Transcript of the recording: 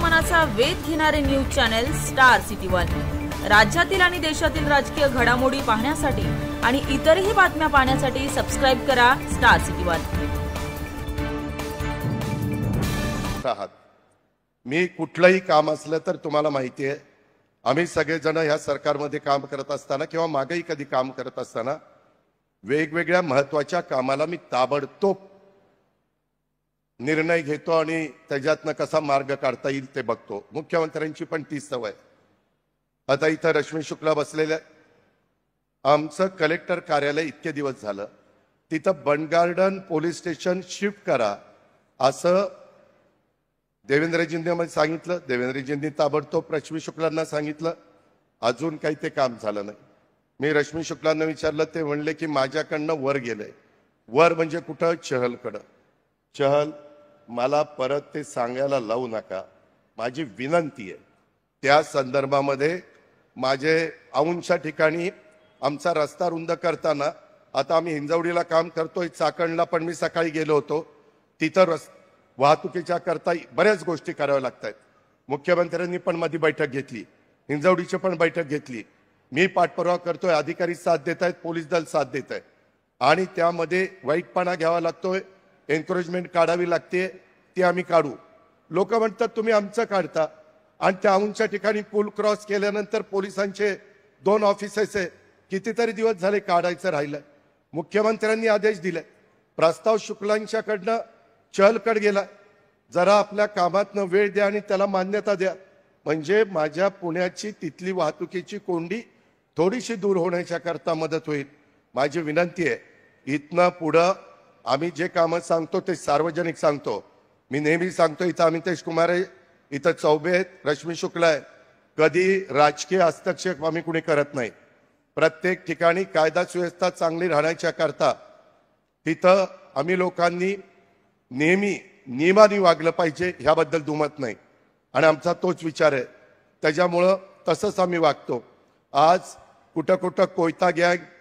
मनाचा वेध घेणारे news channel star city one. राज्यातील आणि देशातील राजकीय घडामोडी पाहण्यासाठी आणि इतरही बातम्या पाहण्यासाठी सबस्क्राइब करा स्टार सिटी वन। मी कुठलंही काम असलं तर तुम्हाला माहिती आहे, आम्ही सगळेजण या सरकारमध्ये काम करत असताना किंवा मागेही कधी काम करत असताना वेगवेगळ्या महत्त्वाच्या कामाला मी ताबडतोब निर्णय घेतो आणि त्याच्यातनं कसा मार्ग काढता येईल ते बघतो। मुख्यमंत्र्यांची पण तीच सवय। आता इथं रश्मी शुक्ला बसलेले, आमचं कलेक्टर कार्यालय इतके दिवस झालं तिथं बंड गार्डन पोलीस स्टेशन शिफ्ट करा असं देवेंद्रजींनी सांगितलं। देवेंद्रजींनी ताबडतोब रश्मी शुक्लांना सांगितलं, अजून काही ते काम झालं नाही। मी रश्मी शुक्लांना विचारलं, ते म्हणले की माझ्याकडनं वर गेलंय। वर म्हणजे कुठं? चहलकडं। चहल, मला परत ते सांगायला लावू नका, माझी विनंती आहे। त्या संदर्भामध्ये माझे औंधच्या ठिकाणी आमचा रस्ता रुंद करताना, आता आम्ही हिंजवडीला काम करतोय, चाकणला पण मी सकाळी गेलो होतो, तिथं वाहतुकीच्या करता बऱ्याच गोष्टी कराव्या लागतात। मुख्यमंत्र्यांनी पण मध्ये बैठक घेतली, हिंजवडीची पण बैठक घेतली। मी पाठपुरावा करतोय, अधिकारी साथ देत आहेत, पोलीस दल साथ देत आहे आणि त्यामध्ये वाईटपणा घ्यावा लागतोय, एन्करेजमेंट काढावी लागते, ती आम्ही काढू। लोक म्हणतात तुम्ही आमचं काढता, आणि त्या औंधच्या ठिकाणी पूल क्रॉस केल्यानंतर पोलिसांचे 2 ऑफिसेस आहे, कितीतरी दिवस झाले काढायचं राहिलंय। मुख्यमंत्र्यांनी आदेश दिले, प्रस्ताव शुक्लांच्याकडनं चहलकडे गेला, जरा आपल्या कामातनं वेळ द्या आणि त्याला मान्यता द्या, म्हणजे माझ्या पुण्याची तिथली वाहतुकीची कोंडी थोडीशी दूर होण्याच्या करता मदत होईल। माझी विनंती आहे, इथनं पुढं आम्ही जे कामं सांगतो ते सार्वजनिक सांगतो। मी नेहमी सांगतो, इथं अमितेश कुमार आहे, इथं चौबे आहेत, रश्मी शुक्ला आहे, कधी राजकीय हस्तक्षेप आम्ही कुणी करत नाही। प्रत्येक ठिकाणी कायदा सुव्यवस्था चांगली राहण्याच्या करता तिथं आम्ही लोकांनी नेहमी नियमाने वागलं पाहिजे, ह्याबद्दल दुमत नाही आणि आमचा तोच विचार आहे। त्याच्यामुळं तसंच आम्ही वागतो। आज कुठं कुठं कोयता गँग